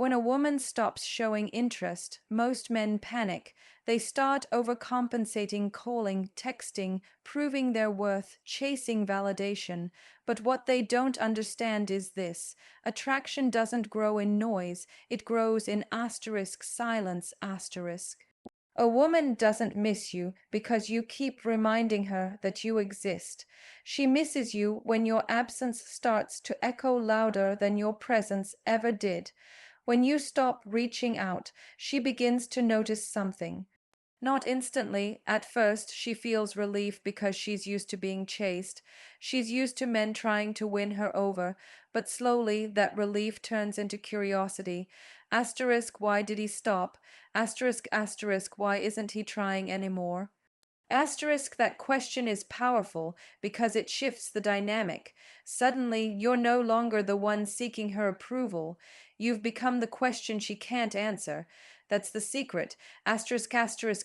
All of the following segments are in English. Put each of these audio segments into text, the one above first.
When a woman stops showing interest, most men panic. They start overcompensating, calling, texting, proving their worth, chasing validation. But what they don't understand is this: attraction doesn't grow in noise, it grows in asterisk silence asterisk. A woman doesn't miss you because you keep reminding her that you exist. She misses you when your absence starts to echo louder than your presence ever did. When you stop reaching out, she begins to notice something. Not instantly. At first, she feels relief because she's used to being chased. She's used to men trying to win her over. But slowly, that relief turns into curiosity. Asterisk, why did he stop? Asterisk, why isn't he trying anymore? Asterisk, that question is powerful because it shifts the dynamic. Suddenly, you're no longer the one seeking her approval. You've become the question she can't answer. That's the secret.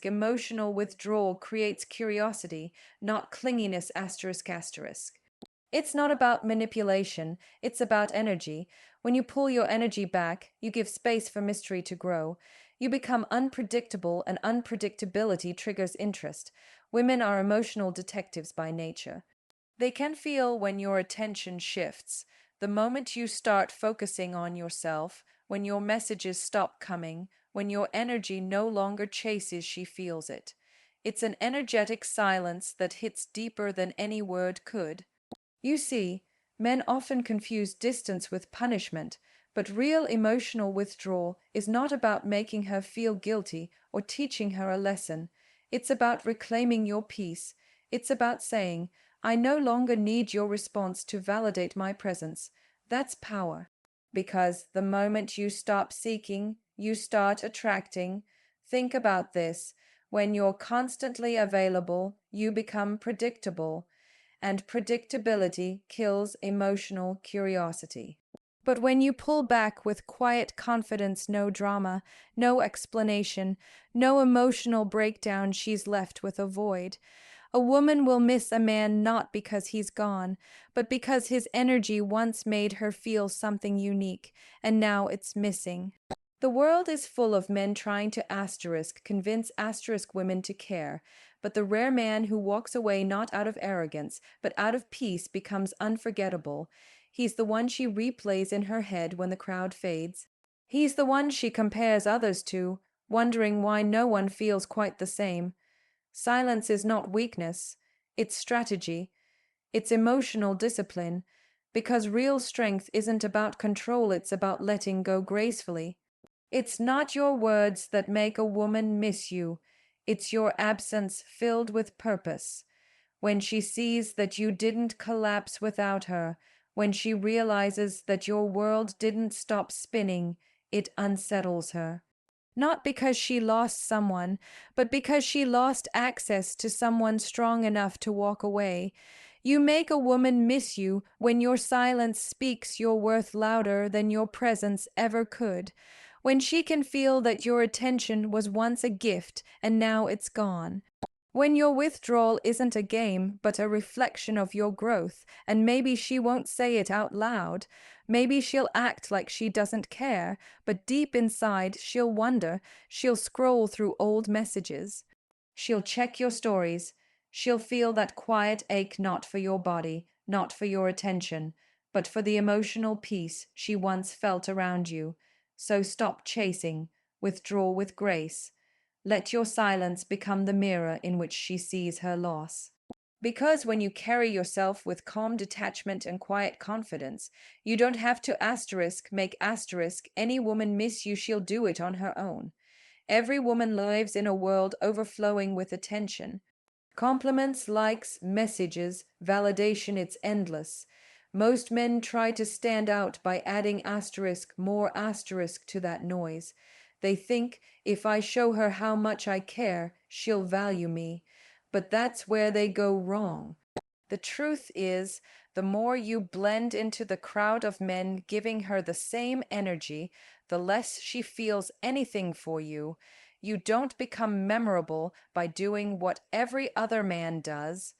Emotional withdrawal creates curiosity, not clinginess. It's not about manipulation, it's about energy. When you pull your energy back, you give space for mystery to grow. You become unpredictable, and unpredictability triggers interest. Women are emotional detectives by nature. They can feel when your attention shifts. The moment you start focusing on yourself, when your messages stop coming, when your energy no longer chases, she feels it. It's an energetic silence that hits deeper than any word could. You see, men often confuse distance with punishment, but real emotional withdrawal is not about making her feel guilty or teaching her a lesson. It's about reclaiming your peace. It's about saying, I no longer need your response to validate my presence. That's power. Because the moment you stop seeking, you start attracting. Think about this. When you're constantly available, you become predictable, and predictability kills emotional curiosity. But when you pull back with quiet confidence, no drama, no explanation, no emotional breakdown, she's left with a void. A woman will miss a man not because he's gone, but because his energy once made her feel something unique, and now it's missing. The world is full of men trying to convince women to care, but the rare man who walks away not out of arrogance, but out of peace becomes unforgettable. He's the one she replays in her head when the crowd fades. He's the one she compares others to, wondering why no one feels quite the same. Silence is not weakness, it's strategy, it's emotional discipline, because real strength isn't about control, it's about letting go gracefully. It's not your words that make a woman miss you. It's your absence filled with purpose. When she sees that you didn't collapse without her, when she realizes that your world didn't stop spinning, it unsettles her. Not because she lost someone, but because she lost access to someone strong enough to walk away. You make a woman miss you when your silence speaks your worth louder than your presence ever could. When she can feel that your attention was once a gift and now it's gone. When your withdrawal isn't a game, but a reflection of your growth, and maybe she won't say it out loud. Maybe she'll act like she doesn't care, but deep inside she'll wonder, she'll scroll through old messages. She'll check your stories. She'll feel that quiet ache, not for your body, not for your attention, but for the emotional peace she once felt around you. So stop chasing, withdraw with grace. Let your silence become the mirror in which she sees her loss. Because when you carry yourself with calm detachment and quiet confidence, you don't have to make any woman miss you, she'll do it on her own. Every woman lives in a world overflowing with attention. Compliments, likes, messages, validation, it's endless. Most men try to stand out by adding more asterisk to that noise. They think if I show her how much I care, she'll value me. But that's where they go wrong. The truth is, the more you blend into the crowd of men giving her the same energy, the less she feels anything for you. You don't become memorable by doing what every other man does.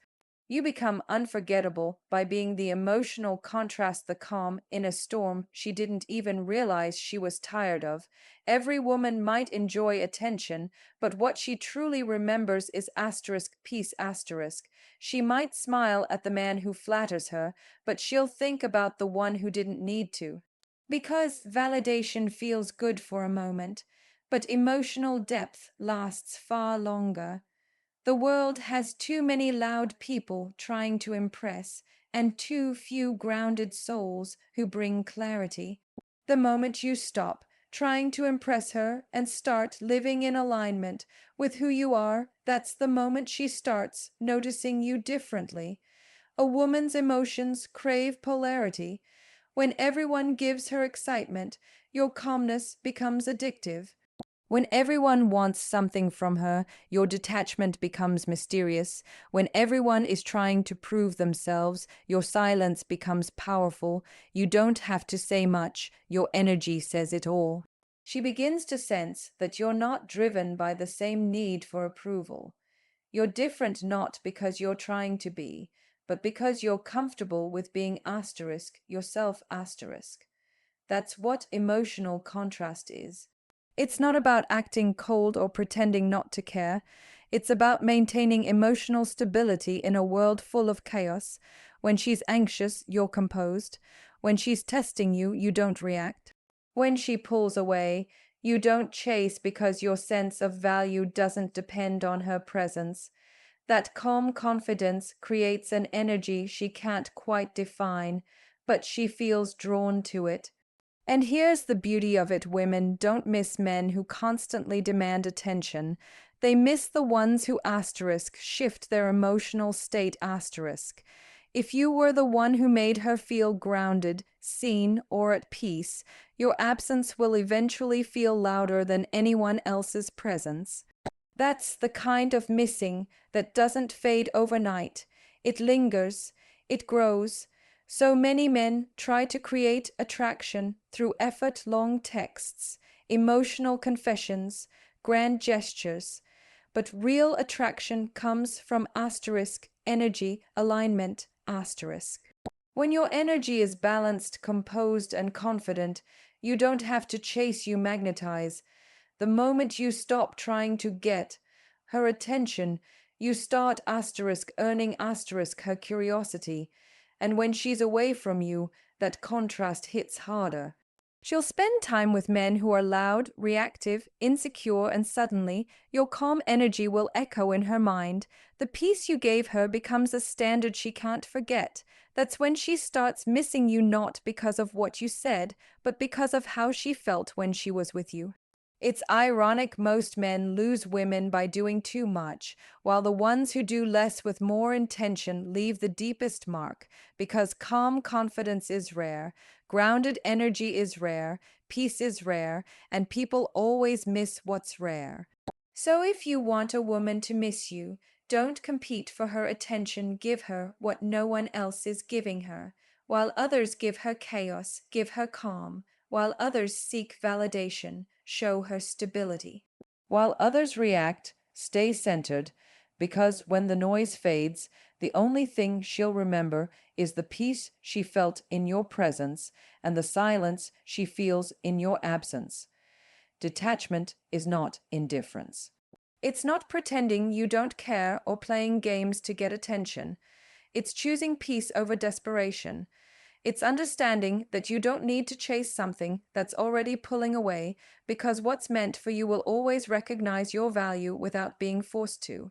You become unforgettable by being the emotional contrast, the calm in a storm she didn't even realize she was tired of. Every woman might enjoy attention, but what she truly remembers is asterisk peace asterisk. She might smile at the man who flatters her, but she'll think about the one who didn't need to. Because validation feels good for a moment, but emotional depth lasts far longer. The world has too many loud people trying to impress, and too few grounded souls who bring clarity. The moment you stop trying to impress her and start living in alignment with who you are, that's the moment she starts noticing you differently. A woman's emotions crave polarity. When everyone gives her excitement, your calmness becomes addictive. When everyone wants something from her, your detachment becomes mysterious. When everyone is trying to prove themselves, your silence becomes powerful. You don't have to say much, your energy says it all. She begins to sense that you're not driven by the same need for approval. You're different not because you're trying to be, but because you're comfortable with being asterisk, yourself asterisk. That's what emotional contrast is. It's not about acting cold or pretending not to care. It's about maintaining emotional stability in a world full of chaos. When she's anxious, you're composed. When she's testing you, you don't react. When she pulls away, you don't chase because your sense of value doesn't depend on her presence. That calm confidence creates an energy she can't quite define, but she feels drawn to it. And here's the beauty of it: women don't miss men who constantly demand attention. They miss the ones who asterisk shift their emotional state asterisk. If you were the one who made her feel grounded, seen, or at peace, your absence will eventually feel louder than anyone else's presence. That's the kind of missing that doesn't fade overnight. It lingers, it grows. So many men try to create attraction through effort long texts, emotional confessions, grand gestures. But real attraction comes from asterisk energy alignment asterisk. When your energy is balanced, composed, and confident, you don't have to chase, you magnetize. The moment you stop trying to get her attention, you start asterisk earning asterisk her curiosity. And when she's away from you, that contrast hits harder. She'll spend time with men who are loud, reactive, insecure, and suddenly your calm energy will echo in her mind. The peace you gave her becomes a standard she can't forget. That's when she starts missing you, not because of what you said, but because of how she felt when she was with you. It's ironic most men lose women by doing too much, while the ones who do less with more intention leave the deepest mark, because calm confidence is rare, grounded energy is rare, peace is rare, and people always miss what's rare. So if you want a woman to miss you, don't compete for her attention, give her what no one else is giving her. While others give her chaos, give her calm. While others seek validation, show her stability. While others react, stay centered, because when the noise fades, the only thing she'll remember is the peace she felt in your presence and the silence she feels in your absence. Detachment is not indifference. It's not pretending you don't care or playing games to get attention. It's choosing peace over desperation. It's understanding that you don't need to chase something that's already pulling away, because what's meant for you will always recognize your value without being forced to.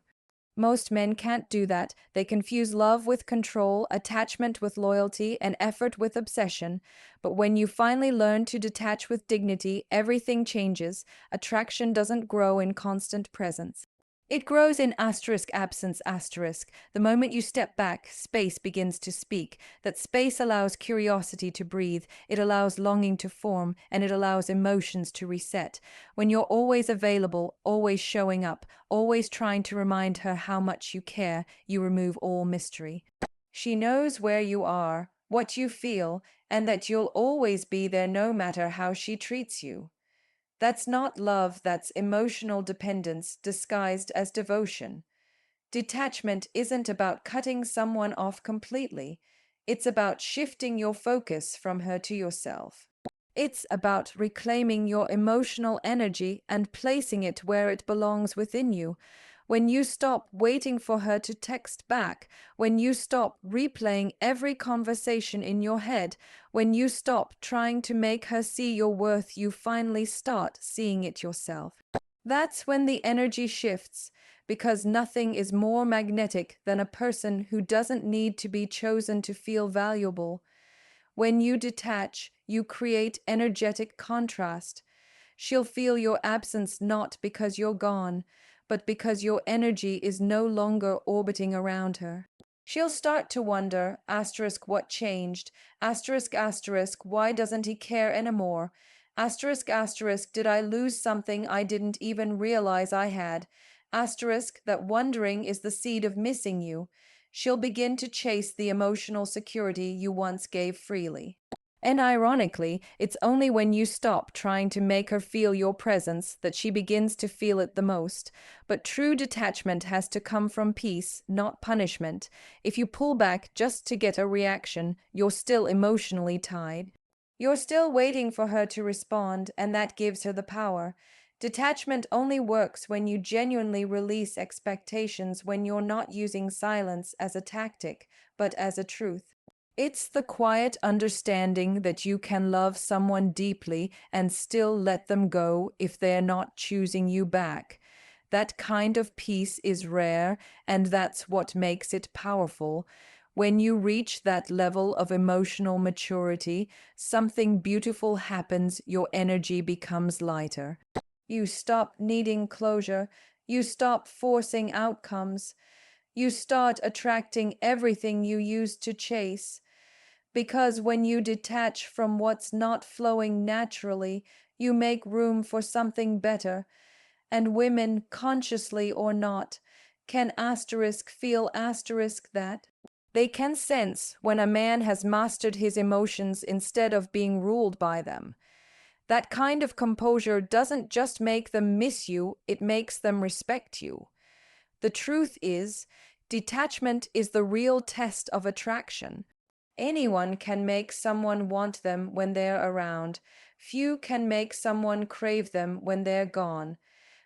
Most men can't do that. They confuse love with control, attachment with loyalty, and effort with obsession. But when you finally learn to detach with dignity, everything changes. Attraction doesn't grow in constant presence. It grows in asterisk absence asterisk. The moment you step back, space begins to speak. That space allows curiosity to breathe, it allows longing to form, and it allows emotions to reset. When you're always available, always showing up, always trying to remind her how much you care, you remove all mystery. She knows where you are, what you feel, and that you'll always be there no matter how she treats you. That's not love, that's emotional dependence disguised as devotion. Detachment isn't about cutting someone off completely. It's about shifting your focus from her to yourself. It's about reclaiming your emotional energy and placing it where it belongs within you. When you stop waiting for her to text back, when you stop replaying every conversation in your head, when you stop trying to make her see your worth, you finally start seeing it yourself. That's when the energy shifts, because nothing is more magnetic than a person who doesn't need to be chosen to feel valuable. When you detach, you create energetic contrast. She'll feel your absence not because you're gone, but because your energy is no longer orbiting around her. She'll start to wonder, asterisk, what changed, asterisk, why doesn't he care anymore, asterisk, did I lose something I didn't even realize I had, asterisk, that wondering is the seed of missing you. She'll begin to chase the emotional security you once gave freely. And ironically, it's only when you stop trying to make her feel your presence that she begins to feel it the most. But true detachment has to come from peace, not punishment. If you pull back just to get a reaction, you're still emotionally tied. You're still waiting for her to respond, and that gives her the power. Detachment only works when you genuinely release expectations, when you're not using silence as a tactic, but as a truth. It's the quiet understanding that you can love someone deeply and still let them go if they're not choosing you back. That kind of peace is rare, and that's what makes it powerful. When you reach that level of emotional maturity, something beautiful happens, your energy becomes lighter. You stop needing closure, you stop forcing outcomes, you start attracting everything you used to chase. Because when you detach from what's not flowing naturally, you make room for something better. And women, consciously or not, can asterisk feel asterisk that. They can sense when a man has mastered his emotions instead of being ruled by them. That kind of composure doesn't just make them miss you, it makes them respect you. The truth is, detachment is the real test of attraction. Anyone can make someone want them when they're around. Few can make someone crave them when they're gone.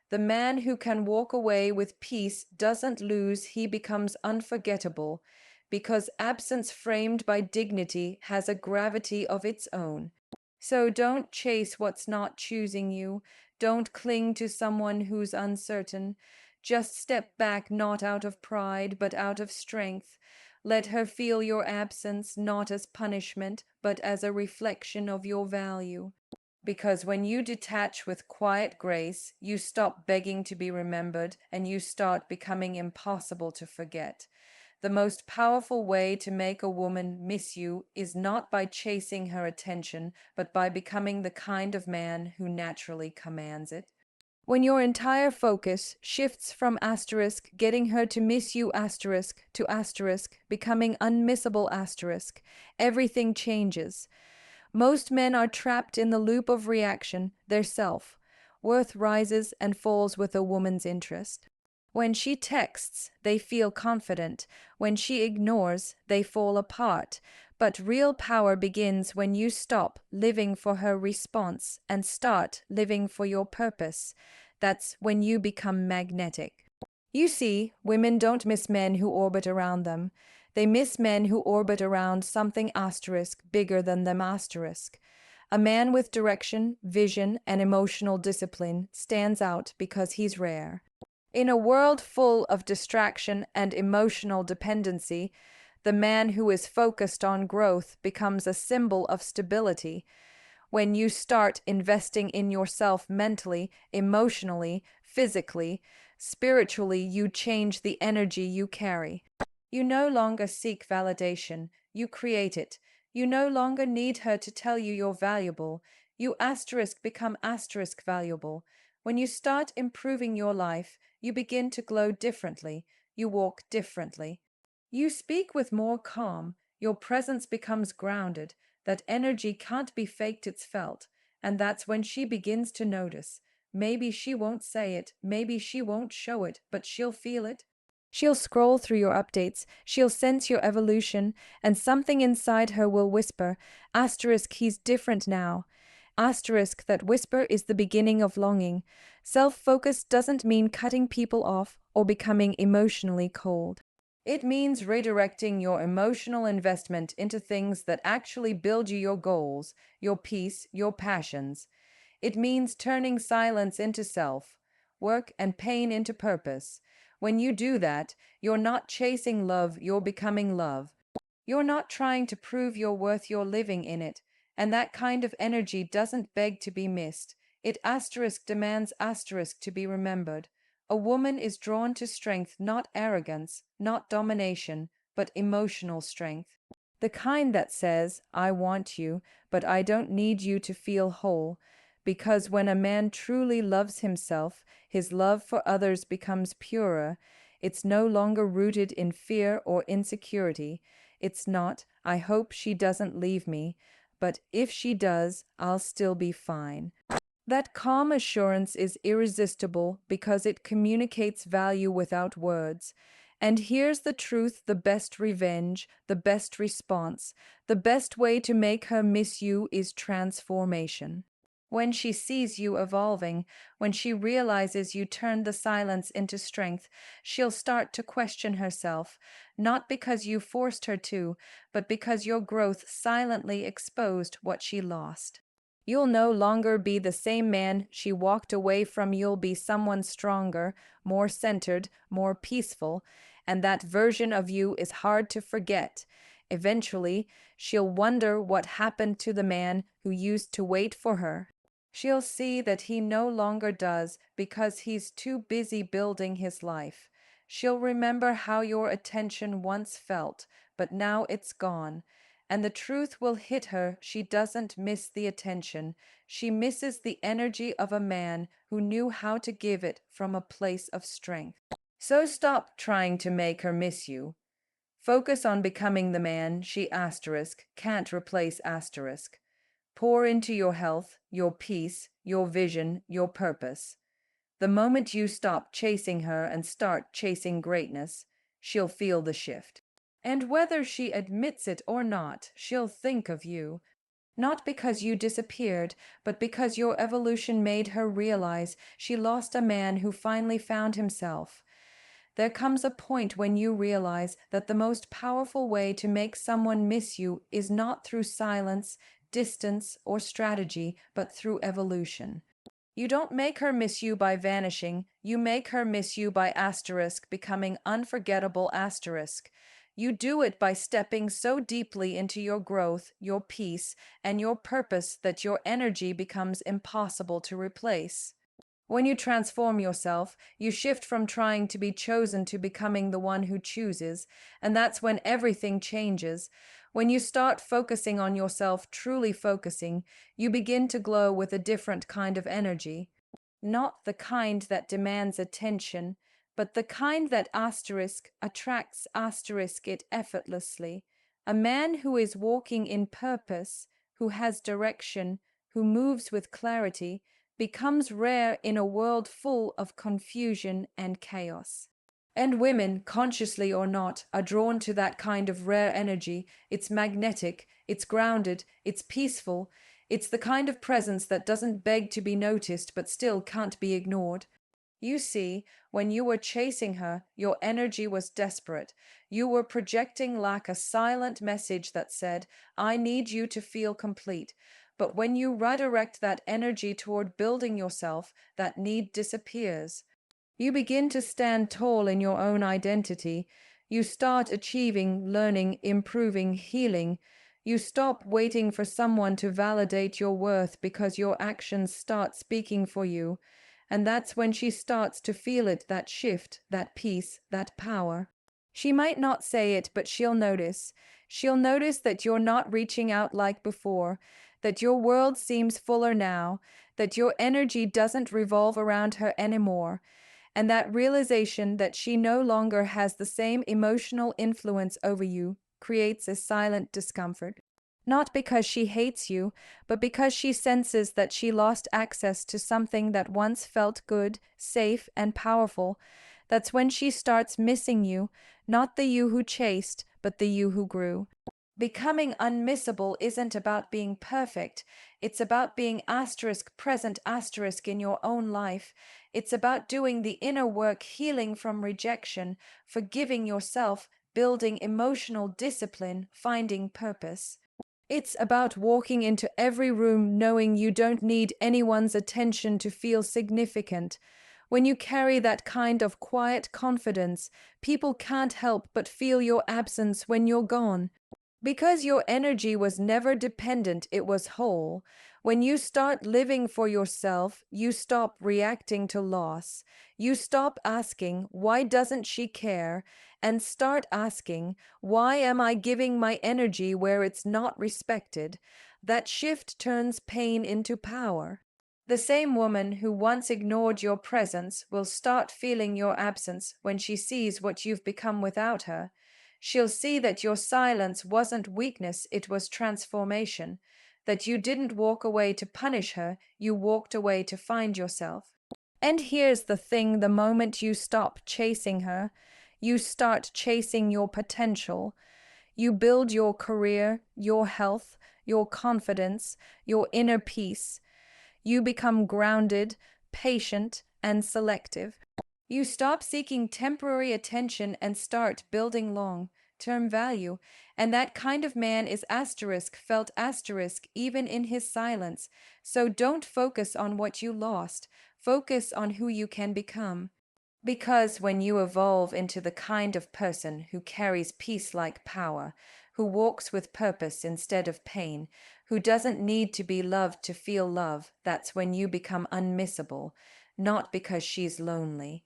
The man who can walk away with peace doesn't lose, he becomes unforgettable, because absence framed by dignity has a gravity of its own. So don't chase what's not choosing you. Don't cling to someone who's uncertain. Just step back, not out of pride, but out of strength. Let her feel your absence not as punishment, but as a reflection of your value. Because when you detach with quiet grace, you stop begging to be remembered and you start becoming impossible to forget. The most powerful way to make a woman miss you is not by chasing her attention, but by becoming the kind of man who naturally commands it. When your entire focus shifts from asterisk, getting her to miss you asterisk, to asterisk, becoming unmissable asterisk, everything changes. Most men are trapped in the loop of reaction, their self. Worth rises and falls with a woman's interest. When she texts, they feel confident. When she ignores, they fall apart. But real power begins when you stop living for her response and start living for your purpose. That's when you become magnetic. You see, women don't miss men who orbit around them. They miss men who orbit around something asterisk bigger than them asterisk. A man with direction, vision, and emotional discipline stands out because he's rare. In a world full of distraction and emotional dependency, the man who is focused on growth becomes a symbol of stability. When you start investing in yourself mentally, emotionally, physically, spiritually, you change the energy you carry. You no longer seek validation, you create it. You no longer need her to tell you you're valuable. You asterisk become asterisk valuable. When you start improving your life, you begin to glow differently. You walk differently. You speak with more calm. Your presence becomes grounded. That energy can't be faked, it's felt. And that's when she begins to notice. Maybe she won't say it, maybe she won't show it, but she'll feel it. She'll scroll through your updates, she'll sense your evolution, and something inside her will whisper, asterisk, he's different now. Asterisk, that whisper is the beginning of longing. Self-focus doesn't mean cutting people off or becoming emotionally cold. It means redirecting your emotional investment into things that actually build you your goals, your peace, your passions. It means turning silence into self, work and pain into purpose. When you do that, you're not chasing love, you're becoming love. You're not trying to prove your worth, you're living in it. And that kind of energy doesn't beg to be missed. It asterisk demands asterisk to be remembered. A woman is drawn to strength, not arrogance, not domination, but emotional strength. The kind that says, I want you, but I don't need you to feel whole. Because when a man truly loves himself, his love for others becomes purer. It's no longer rooted in fear or insecurity. It's not, I hope she doesn't leave me, but if she does, I'll still be fine. That calm assurance is irresistible because it communicates value without words. And here's the truth: the best revenge, the best response, the best way to make her miss you is transformation. When she sees you evolving, when she realizes you turned the silence into strength, she'll start to question herself, not because you forced her to, but because your growth silently exposed what she lost. You'll no longer be the same man she walked away from. You'll be someone stronger, more centered, more peaceful, and that version of you is hard to forget. Eventually, she'll wonder what happened to the man who used to wait for her. She'll see that he no longer does because he's too busy building his life. She'll remember how your attention once felt, but now it's gone. And the truth will hit her: she doesn't miss the attention. She misses the energy of a man who knew how to give it from a place of strength. So stop trying to make her miss you. Focus on becoming the man she asterisk can't replace asterisk. Pour into your health, your peace, your vision, your purpose. The moment you stop chasing her and start chasing greatness, she'll feel the shift. And whether she admits it or not, she'll think of you. Not because you disappeared, but because your evolution made her realize she lost a man who finally found himself. There comes a point when you realize that the most powerful way to make someone miss you is not through silence, distance, or strategy, but through evolution. You don't make her miss you by vanishing. You make her miss you by asterisk becoming unforgettable asterisk. You do it by stepping so deeply into your growth, your peace, and your purpose that your energy becomes impossible to replace. When you transform yourself, you shift from trying to be chosen to becoming the one who chooses, and that's when everything changes. When you start focusing on yourself, truly focusing, you begin to glow with a different kind of energy. Not the kind that demands attention, but the kind that asterisk attracts asterisk it effortlessly. A man who is walking in purpose, who has direction, who moves with clarity, becomes rare in a world full of confusion and chaos. And women, consciously or not, are drawn to that kind of rare energy. It's magnetic, it's grounded, it's peaceful. It's the kind of presence that doesn't beg to be noticed but still can't be ignored. You see, when you were chasing her, your energy was desperate. You were projecting like a silent message that said, I need you to feel complete. But when you redirect that energy toward building yourself, that need disappears. You begin to stand tall in your own identity. You start achieving, learning, improving, healing. You stop waiting for someone to validate your worth because your actions start speaking for you. And that's when she starts to feel it, that shift, that peace, that power. She might not say it, but she'll notice. She'll notice that you're not reaching out like before, that your world seems fuller now, that your energy doesn't revolve around her anymore. And that realization that she no longer has the same emotional influence over you creates a silent discomfort. Not because she hates you, but because she senses that she lost access to something that once felt good, safe, and powerful. That's when she starts missing you, not the you who chased, but the you who grew. Becoming unmissable isn't about being perfect. It's about being asterisk present asterisk in your own life. It's about doing the inner work, healing from rejection, forgiving yourself, building emotional discipline, finding purpose. It's about walking into every room knowing you don't need anyone's attention to feel significant. When you carry that kind of quiet confidence, people can't help but feel your absence when you're gone. Because your energy was never dependent, it was whole. When you start living for yourself, you stop reacting to loss. You stop asking, why doesn't she care? And start asking, why am I giving my energy where it's not respected? That shift turns pain into power. The same woman who once ignored your presence will start feeling your absence when she sees what you've become without her. She'll see that your silence wasn't weakness, it was transformation. That you didn't walk away to punish her, you walked away to find yourself. And here's the thing, the moment you stop chasing her, you start chasing your potential. You build your career, your health, your confidence, your inner peace. You become grounded, patient, and selective. You stop seeking temporary attention and start building long-term value. And that kind of man is asterisk, felt asterisk, even in his silence. So don't focus on what you lost. Focus on who you can become. Because when you evolve into the kind of person who carries peace-like power, who walks with purpose instead of pain, who doesn't need to be loved to feel love, that's when you become unmissable, not because she's lonely,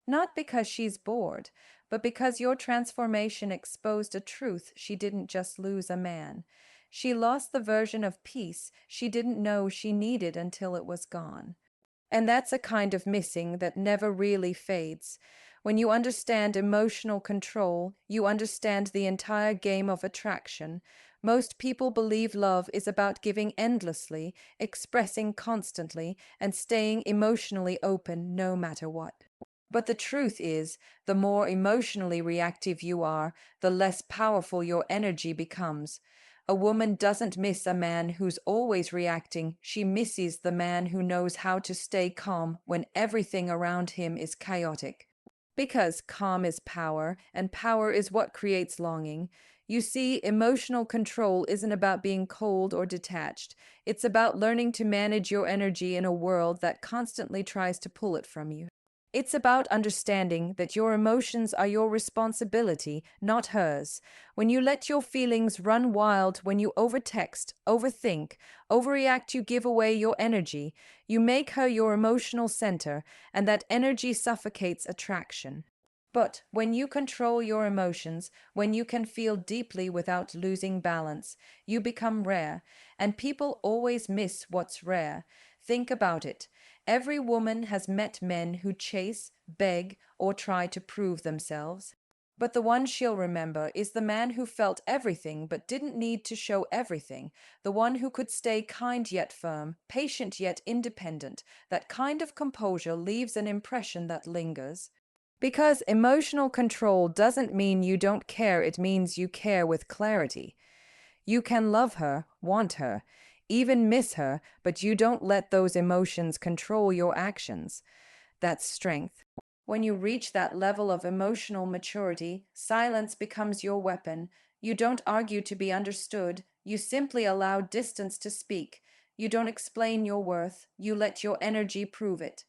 not because she's bored, but because your transformation exposed a truth. She didn't just lose a man. She lost the version of peace she didn't know she needed until it was gone. And that's a kind of missing that never really fades. When you understand emotional control, you understand the entire game of attraction. Most people believe love is about giving endlessly, expressing constantly, and staying emotionally open no matter what. But the truth is, the more emotionally reactive you are, the less powerful your energy becomes. A woman doesn't miss a man who's always reacting. She misses the man who knows how to stay calm when everything around him is chaotic. Because calm is power, and power is what creates longing. You see, emotional control isn't about being cold or detached. It's about learning to manage your energy in a world that constantly tries to pull it from you. It's about understanding that your emotions are your responsibility, not hers. When you let your feelings run wild, when you overtext, overthink, overreact, you give away your energy. You make her your emotional center, and that energy suffocates attraction. But when you control your emotions, when you can feel deeply without losing balance, you become rare, and people always miss what's rare. Think about it. Every woman has met men who chase, beg, or try to prove themselves. But the one she'll remember is the man who felt everything but didn't need to show everything, the one who could stay kind yet firm, patient yet independent. That kind of composure leaves an impression that lingers. Because emotional control doesn't mean you don't care, it means you care with clarity. You can love her, want her, even miss her, but you don't let those emotions control your actions. That's strength. When you reach that level of emotional maturity, silence becomes your weapon. You don't argue to be understood, you simply allow distance to speak. You don't explain your worth, you let your energy prove it.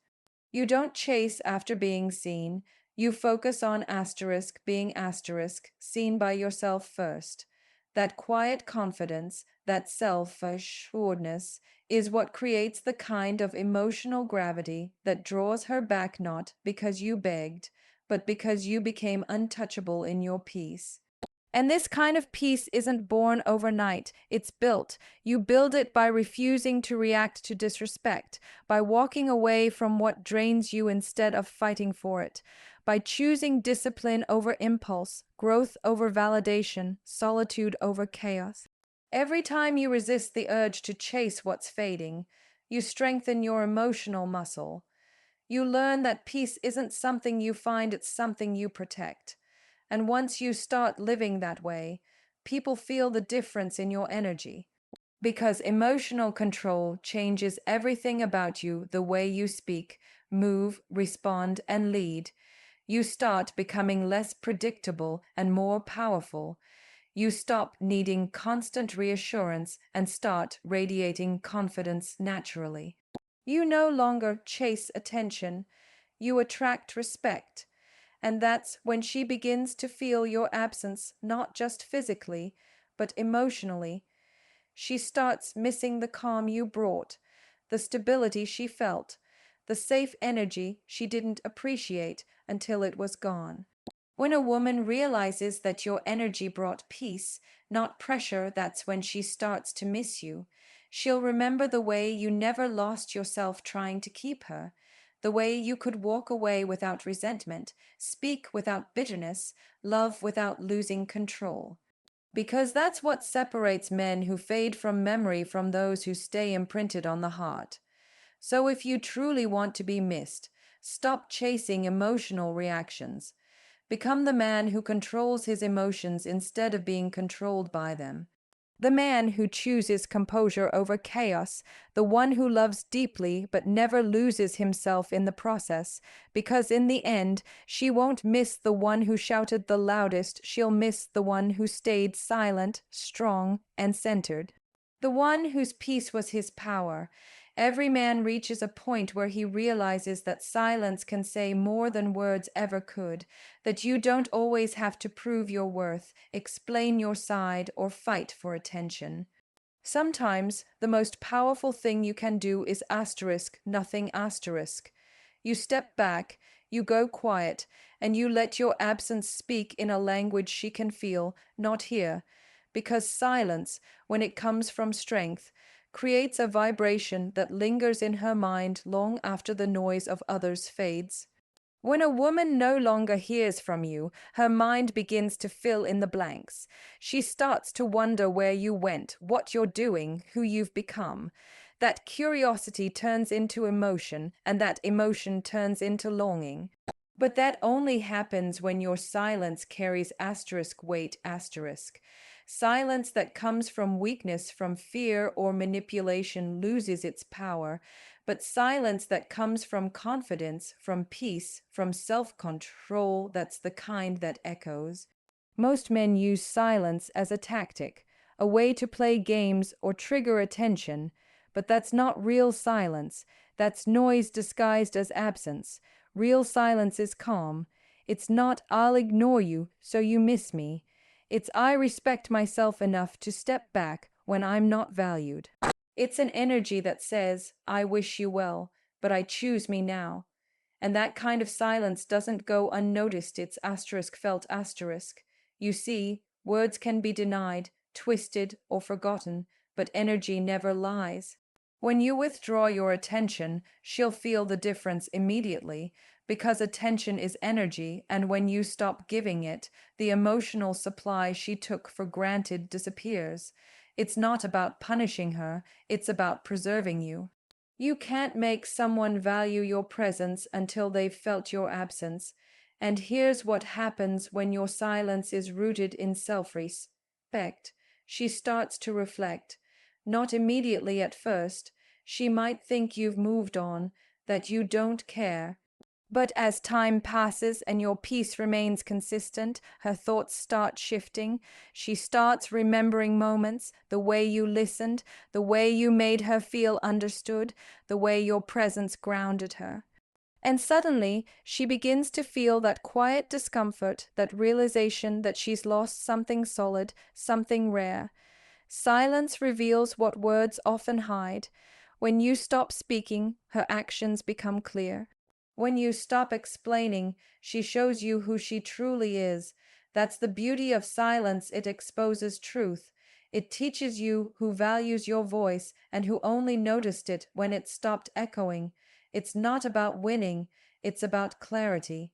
You don't chase after being seen. You focus on asterisk being asterisk, seen by yourself first. That quiet confidence, that self-assuredness, is what creates the kind of emotional gravity that draws her back not because you begged, but because you became untouchable in your peace. And this kind of peace isn't born overnight, it's built. You build it by refusing to react to disrespect, by walking away from what drains you instead of fighting for it, by choosing discipline over impulse, growth over validation, solitude over chaos. Every time you resist the urge to chase what's fading, you strengthen your emotional muscle. You learn that peace isn't something you find, it's something you protect. And once you start living that way, people feel the difference in your energy. Because emotional control changes everything about you, the way you speak, move, respond, and lead. You start becoming less predictable and more powerful. You stop needing constant reassurance and start radiating confidence naturally. You no longer chase attention, you attract respect. And that's when she begins to feel your absence, not just physically, but emotionally. She starts missing the calm you brought, the stability she felt, the safe energy she didn't appreciate until it was gone. When a woman realizes that your energy brought peace, not pressure, that's when she starts to miss you. She'll remember the way you never lost yourself trying to keep her, the way you could walk away without resentment, speak without bitterness, love without losing control. Because that's what separates men who fade from memory from those who stay imprinted on the heart. So if you truly want to be missed, stop chasing emotional reactions. Become the man who controls his emotions instead of being controlled by them. The man who chooses composure over chaos, the one who loves deeply but never loses himself in the process, because in the end, she won't miss the one who shouted the loudest, she'll miss the one who stayed silent, strong, and centered. The one whose peace was his power. Every man reaches a point where he realizes that silence can say more than words ever could, that you don't always have to prove your worth, explain your side, or fight for attention. Sometimes the most powerful thing you can do is asterisk, nothing asterisk. You step back, you go quiet, and you let your absence speak in a language she can feel, not hear. Because silence, when it comes from strength, creates a vibration that lingers in her mind long after the noise of others fades. When a woman no longer hears from you, her mind begins to fill in the blanks. She starts to wonder where you went, what you're doing, who you've become. That curiosity turns into emotion, and that emotion turns into longing. But that only happens when your silence carries asterisk weight asterisk. Silence that comes from weakness, from fear or manipulation loses its power, but silence that comes from confidence, from peace, from self-control, that's the kind that echoes. Most men use silence as a tactic, a way to play games or trigger attention, but that's not real silence. That's noise disguised as absence. Real silence is calm. It's not "I'll ignore you so you miss me." It's "I respect myself enough to step back when I'm not valued." It's an energy that says, "I wish you well, but I choose me now." And that kind of silence doesn't go unnoticed, it's asterisk felt asterisk. You see, words can be denied, twisted, or forgotten, but energy never lies. When you withdraw your attention, she'll feel the difference immediately, because attention is energy, and when you stop giving it, the emotional supply she took for granted disappears. It's not about punishing her, it's about preserving you. You can't make someone value your presence until they've felt your absence. And here's what happens when your silence is rooted in self-respect. She starts to reflect. Not immediately at first. She might think you've moved on, that you don't care. But as time passes and your peace remains consistent, her thoughts start shifting. She starts remembering moments, the way you listened, the way you made her feel understood, the way your presence grounded her. And suddenly, she begins to feel that quiet discomfort, that realization that she's lost something solid, something rare. Silence reveals what words often hide. When you stop speaking, her actions become clear. When you stop explaining, she shows you who she truly is. That's the beauty of silence, it exposes truth. It teaches you who values your voice and who only noticed it when it stopped echoing. It's not about winning, it's about clarity.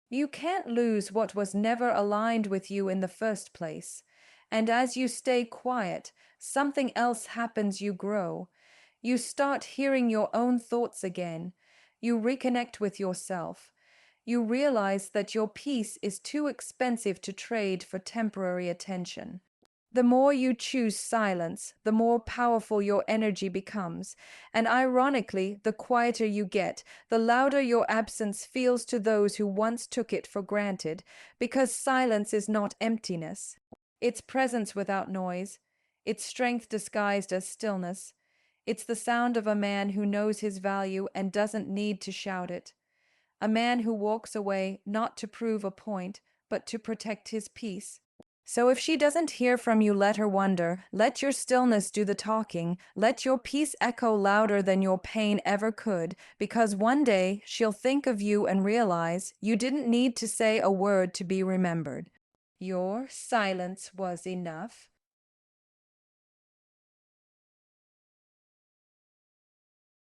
You can't lose what was never aligned with you in the first place. And as you stay quiet, something else happens, you grow. You start hearing your own thoughts again. You reconnect with yourself. You realize that your peace is too expensive to trade for temporary attention. The more you choose silence, the more powerful your energy becomes. And ironically, the quieter you get, the louder your absence feels to those who once took it for granted, because silence is not emptiness. It's presence without noise. It's strength disguised as stillness. It's the sound of a man who knows his value and doesn't need to shout it. A man who walks away not to prove a point, but to protect his peace. So if she doesn't hear from you, let her wonder. Let your stillness do the talking. Let your peace echo louder than your pain ever could, because one day she'll think of you and realize you didn't need to say a word to be remembered. Your silence was enough.